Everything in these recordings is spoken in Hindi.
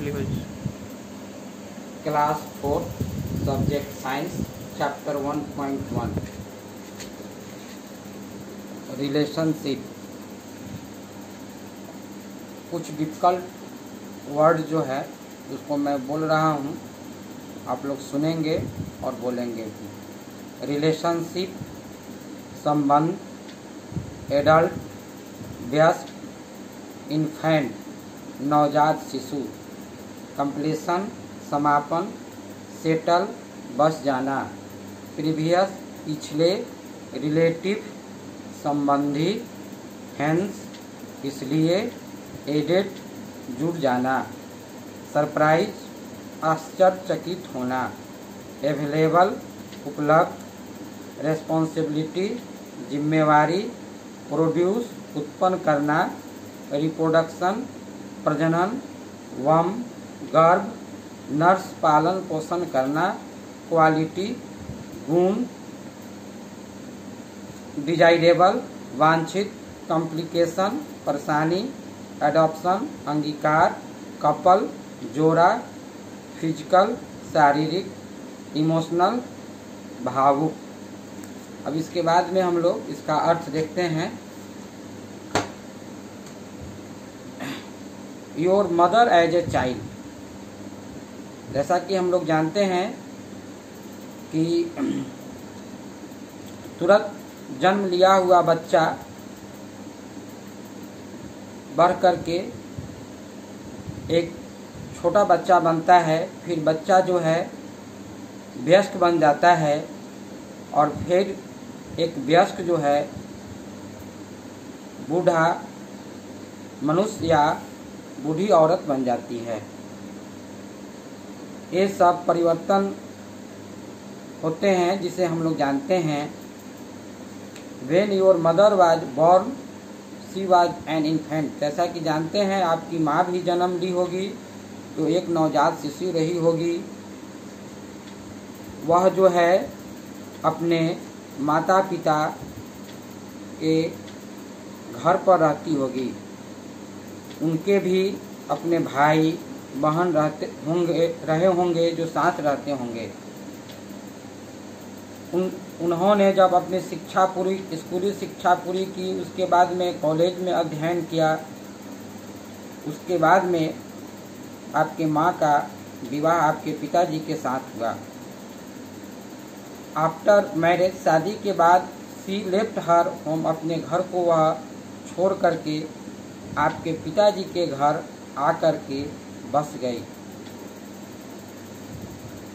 please. Class 4 subject science chapter 1.1 relationship. कुछ डिफिकल्ट वर्ड जो है उसको मैं बोल रहा हूँ, आप लोग सुनेंगे और बोलेंगे भी। रिलेशनशिप संबंध, एडल्ट, वयस्क, इन्फेंट नवजात शिशु, कंप्लीशन समापन, सेटल बस जाना, प्रीवियस पिछले, रिलेटिव संबंधी, हेंस इसलिए, एडेड जुड़ जाना, सरप्राइज आश्चर्यचकित होना, अवेलेबल उपलब्ध, रेस्पॉन्सिबिलिटी जिम्मेवारी, प्रोड्यूस उत्पन्न करना, रिप्रोडक्शन प्रजनन, वम गर्भ, नर्स पालन पोषण करना, क्वालिटी गुण, डिजायरेबल वांछित, कॉम्प्लिकेशन परेशानी, एडॉप्शन अंगीकार, कपल जोड़ा, फिजिकल शारीरिक, इमोशनल भावुक। अब इसके बाद में हम लोग इसका अर्थ देखते हैं। Your mother as a child, जैसा कि हम लोग जानते हैं कि तुरंत जन्म लिया हुआ बच्चा बढ़ करके एक छोटा बच्चा बनता है, फिर बच्चा जो है वयस्क बन जाता है और फिर एक वयस्क जो है बूढ़ा मनुष्य या बूढ़ी औरत बन जाती है। ये सब परिवर्तन होते हैं जिसे हम लोग जानते हैं। When your mother was born, she was an infant। जैसा कि जानते हैं आपकी माँ भी जन्म ली होगी तो एक नवजात शिशु रही होगी। वह जो है अपने माता पिता के घर पर रहती होगी। उनके भी अपने भाई बहन रहे होंगे जो साथ रहते होंगे। उन्होंने जब अपनी शिक्षा पूरी, स्कूली शिक्षा पूरी की, उसके बाद में कॉलेज में अध्ययन किया, उसके बाद में आपके माँ का विवाह आपके पिताजी के साथ हुआ। आफ्टर मैरिज, शादी के बाद, सी लेफ्ट हर होम, अपने घर को वह छोड़ करके आपके पिताजी के घर आकर के बस गई।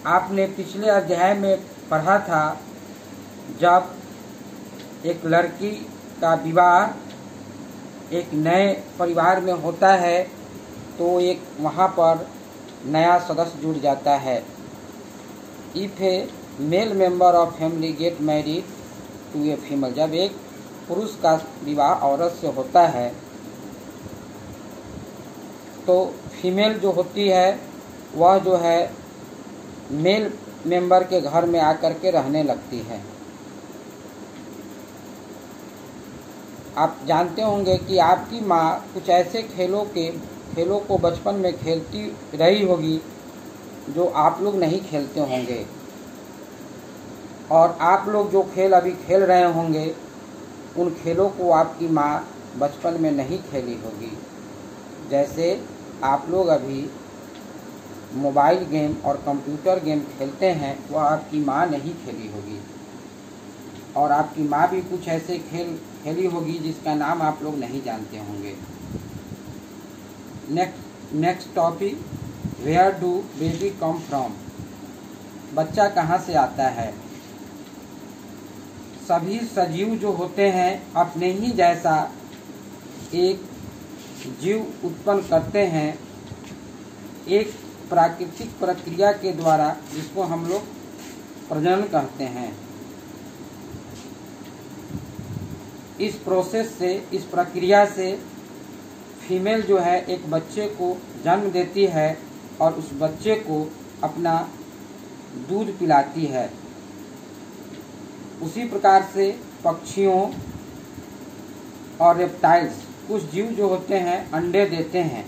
आपने पिछले अध्याय में पढ़ा था जब एक लड़की का विवाह एक नए परिवार में होता है तो एक वहाँ पर नया सदस्य जुड़ जाता है। If a male member of family get married to a female, जब एक पुरुष का विवाह औरत से होता है तो फीमेल जो होती है वह जो है मेल मेंबर के घर में आकर के रहने लगती है। आप जानते होंगे कि आपकी माँ कुछ ऐसे खेलों को बचपन में खेलती रही होगी जो आप लोग नहीं खेलते होंगे, और आप लोग जो खेल अभी खेल रहे होंगे उन खेलों को आपकी माँ बचपन में नहीं खेली होगी। जैसे आप लोग अभी मोबाइल गेम और कंप्यूटर गेम खेलते हैं वह आपकी माँ नहीं खेली होगी, और आपकी माँ भी कुछ ऐसे खेल खेली होगी जिसका नाम आप लोग नहीं जानते होंगे। Next topic, where do baby come from, बच्चा कहाँ से आता है। सभी सजीव जो होते हैं अपने ही जैसा एक जीव उत्पन्न करते हैं एक प्राकृतिक प्रक्रिया के द्वारा, जिसको हम लोग प्रजनन कहते हैं। इस प्रोसेस से, इस प्रक्रिया से फीमेल जो है एक बच्चे को जन्म देती है और उस बच्चे को अपना दूध पिलाती है। उसी प्रकार से पक्षियों और रेप्टाइल्स, कुछ जीव जो होते हैं अंडे देते हैं।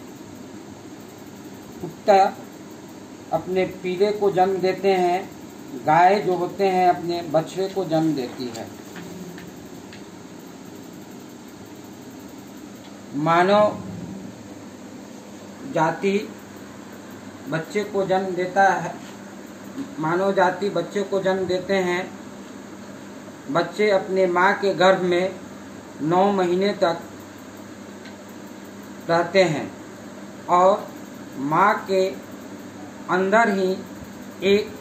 कुत्ता अपने पीले को जन्म देते हैं, गाय जो होते हैं अपने बछड़े को जन्म देती है। मानव जाति बच्चे को जन्म देता है, मानव जाति बच्चे को जन्म देते हैं। बच्चे अपने माँ के गर्भ में 9 महीने तक रहते हैं और माँ के अंदर ही एक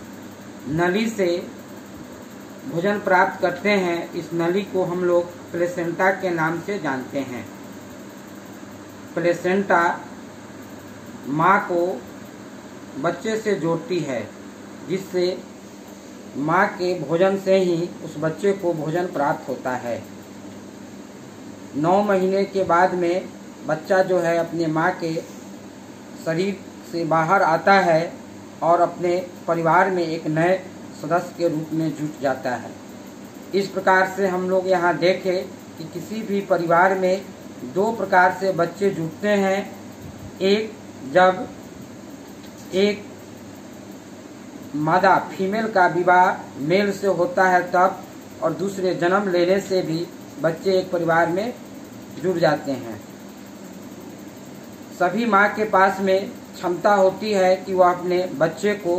नली से भोजन प्राप्त करते हैं। इस नली को हम लोग प्लेसेंटा के नाम से जानते हैं। प्लेसेंटा माँ को बच्चे से जोड़ती है, जिससे माँ के भोजन से ही उस बच्चे को भोजन प्राप्त होता है। 9 महीने के बाद में बच्चा जो है अपने माँ के शरीर से बाहर आता है और अपने परिवार में एक नए सदस्य के रूप में जुट जाता है। इस प्रकार से हम लोग यहाँ देखें कि किसी भी परिवार में 2 प्रकार से बच्चे जुटते हैं। एक जब एक मादा फीमेल का विवाह मेल से होता है तब, और दूसरे जन्म लेने से भी बच्चे एक परिवार में जुड़ जाते हैं। सभी माँ के पास में क्षमता होती है कि वह अपने बच्चे को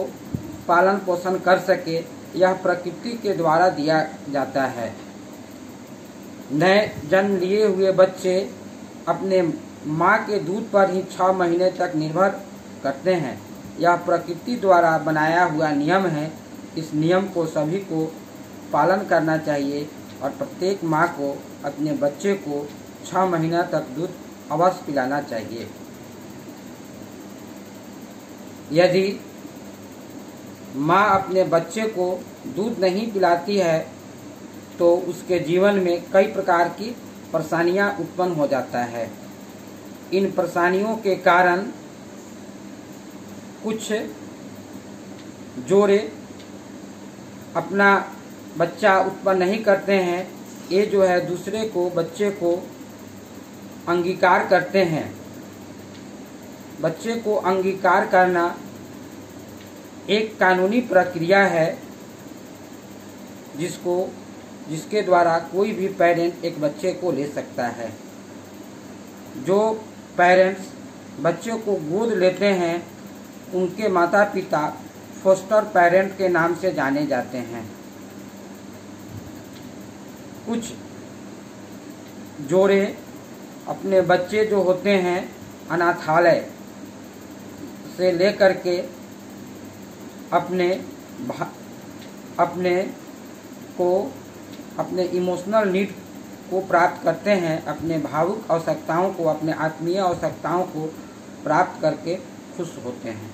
पालन पोषण कर सके, यह प्रकृति के द्वारा दिया जाता है। नए जन्म लिए हुए बच्चे अपने माँ के दूध पर ही 6 महीने तक निर्भर करते हैं। यह प्रकृति द्वारा बनाया हुआ नियम है। इस नियम को सभी को पालन करना चाहिए और प्रत्येक माँ को अपने बच्चे को 6 महीना तक दूध अवश्य पिलाना चाहिए। यदि माँ अपने बच्चे को दूध नहीं पिलाती है तो उसके जीवन में कई प्रकार की परेशानियां उत्पन्न हो जाता है। इन परेशानियों के कारण कुछ जोड़े अपना बच्चा उत्पन्न नहीं करते हैं। ये जो है दूसरे को बच्चे को अंगीकार करते हैं। बच्चे को अंगीकार करना एक कानूनी प्रक्रिया है जिसके द्वारा कोई भी पेरेंट एक बच्चे को ले सकता है। जो पेरेंट्स बच्चे को गोद लेते हैं उनके माता पिता फोस्टर पेरेंट के नाम से जाने जाते हैं। कुछ जोड़े अपने बच्चे जो होते हैं अनाथालय से लेकर के अपने इमोशनल नीड को प्राप्त करते हैं। अपने भावुक आवश्यकताओं को, अपने आत्मीय आवश्यकताओं को प्राप्त करके खुश होते हैं।